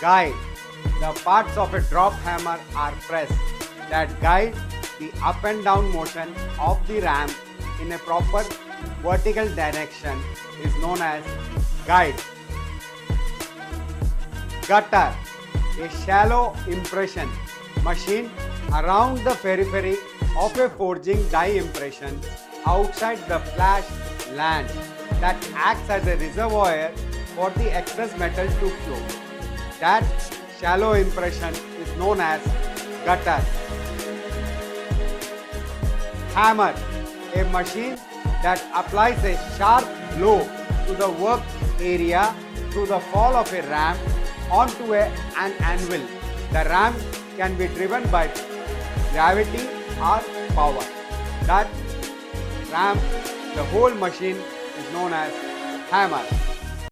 Guide. The parts of a drop hammer are pressed that guide the up and down motion of the ram in a proper vertical direction is known as guide. Gutter. A shallow impression machine around the periphery of a forging die impression outside the flash land that acts as a reservoir for the excess metal to flow. That shallow impression is known as gutter. Hammer. A machine that applies a sharp blow to the work area through the fall of a ram onto an anvil. The ram can be driven by gravity or power. That ram, the whole machine is known as hammer.